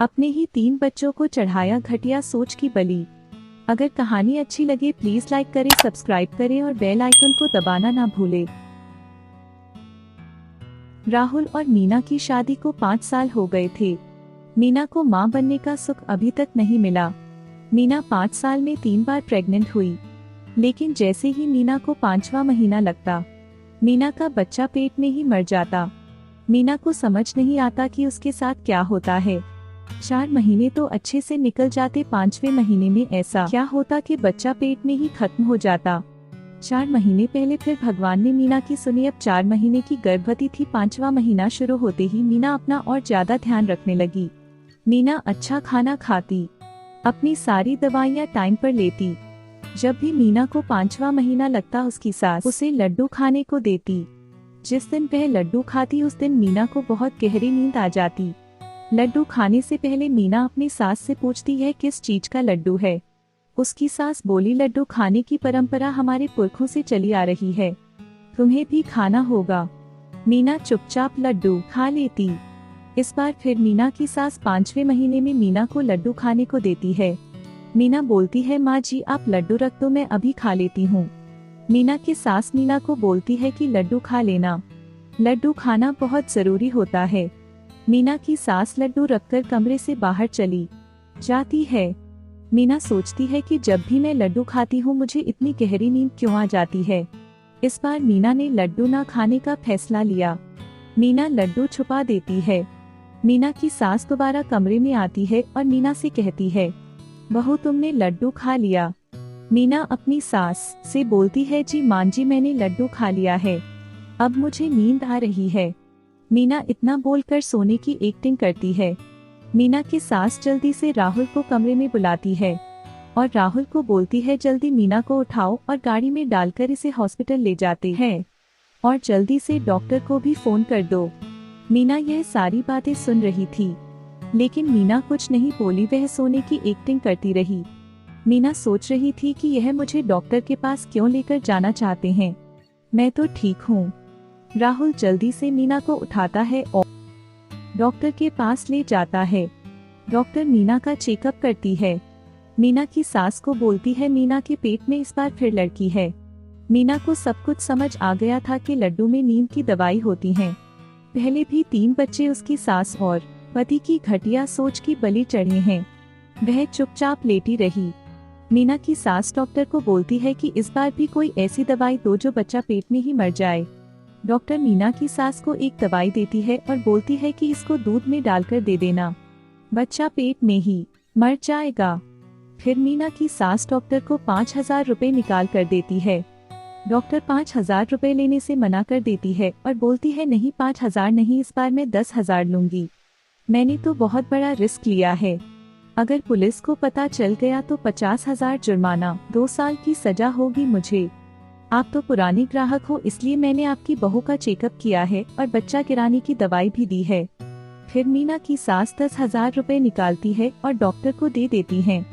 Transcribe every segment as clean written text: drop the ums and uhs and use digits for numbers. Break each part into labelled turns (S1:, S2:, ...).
S1: अपने ही 3 बच्चों को चढ़ाया घटिया सोच की बलि। अगर कहानी अच्छी लगे प्लीज लाइक करें, सब्सक्राइब करें और बेल आइकन को दबाना ना भूलें। राहुल और मीना की शादी को 5 साल हो गए थे। मीना को मां बनने का सुख अभी तक नहीं मिला। मीना 5 साल में 3 बार प्रेग्नेंट हुई, लेकिन जैसे ही मीना को 5वां महीना लगता, मीना का बच्चा पेट में ही मर जाता। मीना को समझ नहीं आता कि उसके साथ क्या होता है। 4 महीने तो अच्छे से निकल जाते, 5वें महीने में ऐसा क्या होता कि बच्चा पेट में ही खत्म हो जाता। 4 महीने पहले फिर भगवान ने मीना की सुनी। अब 4 महीने की गर्भवती थी। 5वां महीना शुरू होते ही मीना अपना और ज्यादा ध्यान रखने लगी। मीना अच्छा खाना खाती, अपनी सारी दवाइयाँ टाइम पर लेती। जब भी मीना को 5वां महीना लगता, उसकी सास उसे लड्डू खाने को देती। जिस दिन वह लड्डू खाती उस दिन मीना को बहुत गहरी नींद आ जाती। लड्डू खाने से पहले मीना अपनी सास से पूछती है किस चीज का लड्डू है। उसकी सास बोली, लड्डू खाने की परंपरा हमारे पुरखों से चली आ रही है, तुम्हें भी खाना होगा। मीना चुपचाप लड्डू खा लेती। इस बार फिर मीना की सास 5वें महीने में मीना को लड्डू खाने को देती है। मीना बोलती है, माँ जी आप लड्डू रख दो, मैं अभी खा लेती हूँ। मीना की सास मीना को बोलती है कि लड्डू खा लेना, लड्डू खाना बहुत जरूरी होता है। मीना की सास लड्डू रखकर कमरे से बाहर चली जाती है। मीना सोचती है कि जब भी मैं लड्डू खाती हूँ मुझे इतनी गहरी नींद क्यों आ जाती है। इस बार मीना ने लड्डू ना खाने का फैसला लिया। मीना लड्डू छुपा देती है। मीना की सास दोबारा कमरे में आती है और मीना से कहती है, बहू तुमने लड्डू खा लिया। मीना अपनी सास से बोलती है, जी मां जी मैंने लड्डू खा लिया है, अब मुझे नींद आ रही है। मीना इतना बोलकर सोने की एक्टिंग करती है। मीना की सास जल्दी से राहुल को कमरे में बुलाती है और राहुल को बोलती है, जल्दी मीना को उठाओ और गाड़ी में डालकर इसे हॉस्पिटल ले जाते हैं और जल्दी से डॉक्टर को भी फोन कर दो। मीना यह सारी बातें सुन रही थी, लेकिन मीना कुछ नहीं बोली, वह सोने की एक्टिंग करती रही। मीना सोच रही थी कि यह मुझे डॉक्टर के पास क्यों लेकर जाना चाहते हैं, मैं तो ठीक हूँ। राहुल जल्दी से मीना को उठाता है और डॉक्टर के पास ले जाता है। डॉक्टर मीना का चेकअप करती है। मीना की सास को बोलती है, मीना के पेट में इस बार फिर लड़की है। मीना को सब कुछ समझ आ गया था कि लड्डू में नींद की दवाई होती है। पहले भी 3 बच्चे उसकी सास और पति की घटिया सोच की बलि चढ़े हैं। वह चुपचाप लेटी रही। मीना की सास डॉक्टर को बोलती है कि इस बार भी कोई ऐसी दवाई दो जो बच्चा पेट में ही मर जाए। डॉक्टर मीना की सास को एक दवाई देती है और बोलती है कि इसको दूध में डालकर दे देना, बच्चा पेट में ही मर जाएगा। फिर मीना की सास डॉक्टर को 5000 रुपए निकाल कर देती है। डॉक्टर 5000 रुपए लेने से मना कर देती है और बोलती है, नहीं 5000 नहीं, इस बार मैं 10,000 लूंगी। मैंने तो बहुत बड़ा रिस्क लिया है, अगर पुलिस को पता चल गया तो 50,000 जुर्माना, 2 साल की सजा होगी मुझे। आप तो पुरानी ग्राहक हो इसलिए मैंने आपकी बहू का चेकअप किया है और बच्चा गिराने की दवाई भी दी है। फिर मीना की सास 10,000 रुपए निकालती है और डॉक्टर को दे देती हैं।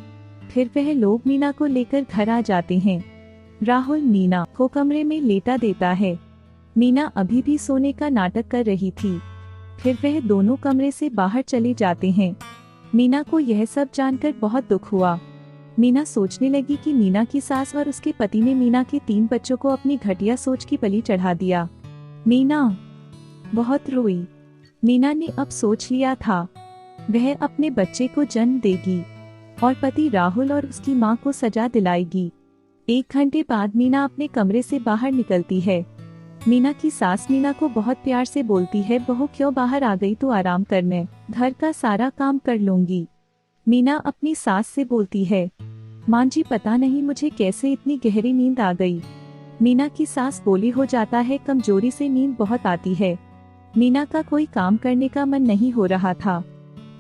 S1: फिर वह लोग मीना को लेकर घर आ जाते हैं। राहुल मीना को कमरे में लेटा देता है। मीना अभी भी सोने का नाटक कर रही थी। फिर वह दोनों कमरे से बाहर चले जाते हैं। मीना को यह सब जानकर बहुत दुख हुआ। मीना सोचने लगी कि मीना की सास और उसके पति ने मीना के 3 बच्चों को अपनी घटिया सोच की बलि चढ़ा दिया। मीना बहुत रोई। मीना ने अब सोच लिया था वह अपने बच्चे को जन्म देगी और पति राहुल और उसकी मां को सजा दिलाएगी। 1 घंटे बाद मीना अपने कमरे से बाहर निकलती है। मीना की सास मीना को बहुत प्यार से बोलती है, बहू क्यों बाहर आ गई, तू आराम कर, मैं घर का सारा काम कर लूंगी। मीना अपनी सास से बोलती है, मां जी पता नहीं मुझे कैसे इतनी गहरी नींद आ गई। मीना की सास बोली, हो जाता है, कमजोरी से नींद बहुत आती है। मीना का कोई काम करने का मन नहीं हो रहा था।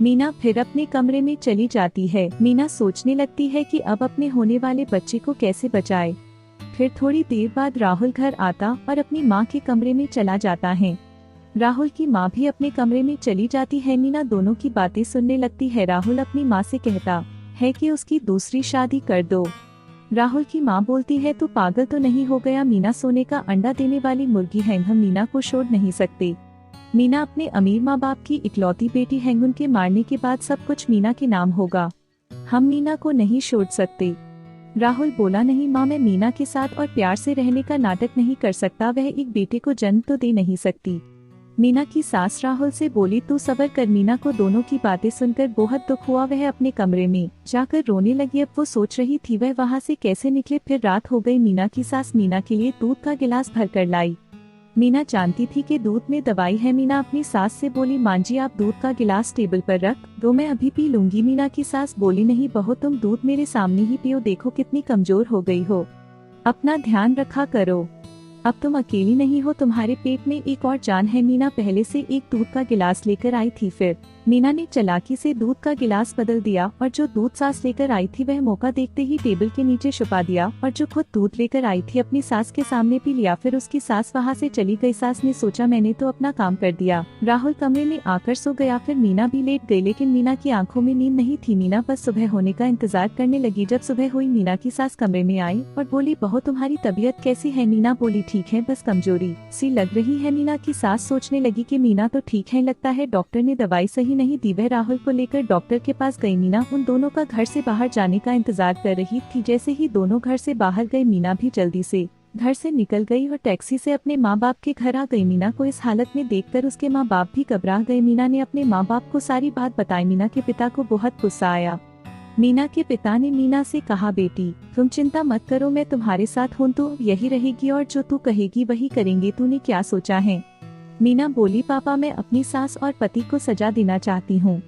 S1: मीना फिर अपने कमरे में चली जाती है। मीना सोचने लगती है कि अब अपने होने वाले बच्चे को कैसे बचाए। फिर थोड़ी देर बाद राहुल घर आता और अपनी माँ के कमरे में चला जाता है। राहुल की माँ भी अपने कमरे में चली जाती है। मीना दोनों की बातें सुनने लगती है। राहुल अपनी माँ से कहता है कि उसकी दूसरी शादी कर दो। राहुल की माँ बोलती है, तू पागल तो नहीं हो गया, मीना सोने का अंडा देने वाली मुर्गी है, हम मीना को छोड़ नहीं सकते। मीना अपने अमीर माँ बाप की इकलौती बेटी है, उनके मारने के बाद सब कुछ मीना के नाम होगा। हम मीना को नहीं छोड़ सकते। राहुल बोला, नहीं माँ, मैं मीना के साथ और प्यार से रहने का नाटक नहीं कर सकता। वह एक बेटे को जन्म तो दे नहीं सकती। मीना की सास राहुल से बोली, तू सब्र कर। मीना को दोनों की बातें सुनकर बहुत दुख हुआ। वह अपने कमरे में जाकर रोने लगी। अब वो सोच रही थी वह वहाँ से कैसे निकले। फिर रात हो गई। मीना की सास मीना के लिए दूध का गिलास भर कर लाई। मीना जानती थी कि दूध में दवाई है। मीना अपनी सास से बोली, माँ जी आप दूध का गिलास टेबल पर रख दो, मैं अभी पी लूंगी। मीना की सास बोली, नहीं बहू, तुम दूध मेरे सामने ही पियो, देखो कितनी कमजोर हो गई हो, अपना ध्यान रखा करो। अब तुम अकेली नहीं हो, तुम्हारे पेट में एक और जान है। मीना पहले से एक दूध का गिलास लेकर आई थी। फिर मीना ने चालाकी से दूध का गिलास बदल दिया और जो दूध सास लेकर आई थी वह मौका देखते ही टेबल के नीचे छुपा दिया और जो खुद दूध लेकर आई थी अपनी सास के सामने पी लिया। फिर उसकी सास वहाँ से चली गई। सास ने सोचा मैंने तो अपना काम कर दिया। राहुल कमरे में आकर सो गया। फिर मीना भी लेट गई, लेकिन मीना की आंखों में नींद नहीं थी। मीना बस सुबह होने का इंतजार करने लगी। जब सुबह हुई, मीना की सास कमरे में आई और बोली, बहू तुम्हारी तबीयत कैसी है? मीना बोली, ठीक है, बस कमजोरी सी लग रही है। मीना की सास सोचने लगी कि मीना तो ठीक है, लगता है डॉक्टर ने दवाई सही नहीं दी। वह राहुल को लेकर डॉक्टर के पास गई। मीना उन दोनों का घर से बाहर जाने का इंतजार कर रही थी। जैसे ही दोनों घर से बाहर गए, मीना भी जल्दी से घर से निकल गई और टैक्सी से अपने माँ बाप के घर आ गई। मीना को इस हालत में देखकर उसके माँ बाप भी घबरा गए। मीना ने अपने माँ बाप को सारी बात बताई। मीना के पिता को बहुत गुस्सा आया। मीना के पिता ने मीना से कहा, बेटी तुम चिंता मत करो, मैं तुम्हारे साथ हूँ, तो यही रहेगी और जो तू कहेगी वही करेंगे। तूने क्या सोचा है? मीना बोली, पापा मैं अपनी सास और पति को सजा देना चाहती हूँ।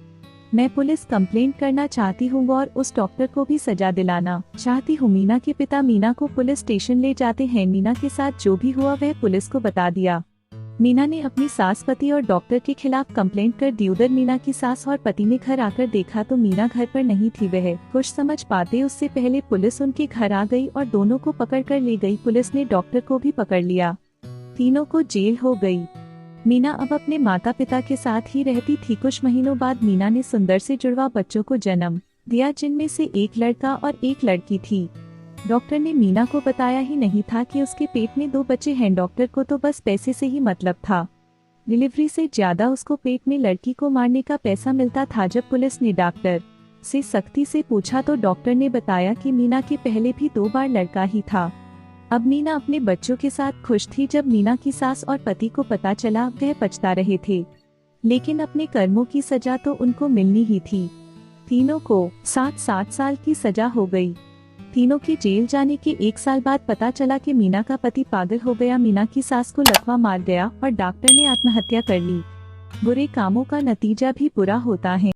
S1: मैं पुलिस कंप्लेंट करना चाहती हूँ और उस डॉक्टर को भी सजा दिलाना चाहती हूँ। मीना के पिता मीना को पुलिस स्टेशन ले जाते हैं। मीना के साथ जो भी हुआ वह पुलिस को बता दिया। मीना ने अपनी सास, पति और डॉक्टर के खिलाफ कंप्लेंट कर दी। उधर मीना की सास और पति ने घर आकर देखा तो मीना घर पर नहीं थी। वह कुछ समझ पाते उससे पहले पुलिस उनके घर आ गई और दोनों को पकड़ कर ले गई। पुलिस ने डॉक्टर को भी पकड़ लिया। तीनों को जेल हो गई। मीना अब अपने माता पिता के साथ ही रहती थी। कुछ महीनों बाद मीना ने सुंदर से जुड़वा बच्चों को जन्म दिया, जिनमें से एक लड़का और एक लड़की थी। डॉक्टर ने मीना को बताया ही नहीं था कि उसके पेट में 2 बच्चे हैं। डॉक्टर को तो बस पैसे से ही मतलब था। डिलीवरी से ज्यादा उसको पेट में लड़की को मारने का पैसा मिलता था। जब पुलिस ने डॉक्टर से सख्ती से पूछा तो डॉक्टर ने बताया कि मीना के पहले भी 2 बार लड़का ही था। अब मीना अपने बच्चों के साथ खुश थी। जब मीना की सास और पति को पता चला, वह पछता रहे थे, लेकिन अपने कर्मों की सजा तो उनको मिलनी ही थी। तीनों को 7-7 साल की सजा हो गई। तीनों के जेल जाने के 1 साल बाद पता चला कि मीना का पति पागल हो गया। मीना की सास को लकवा मार गया और डॉक्टर ने आत्महत्या कर ली। बुरे कामों का नतीजा भी बुरा होता है।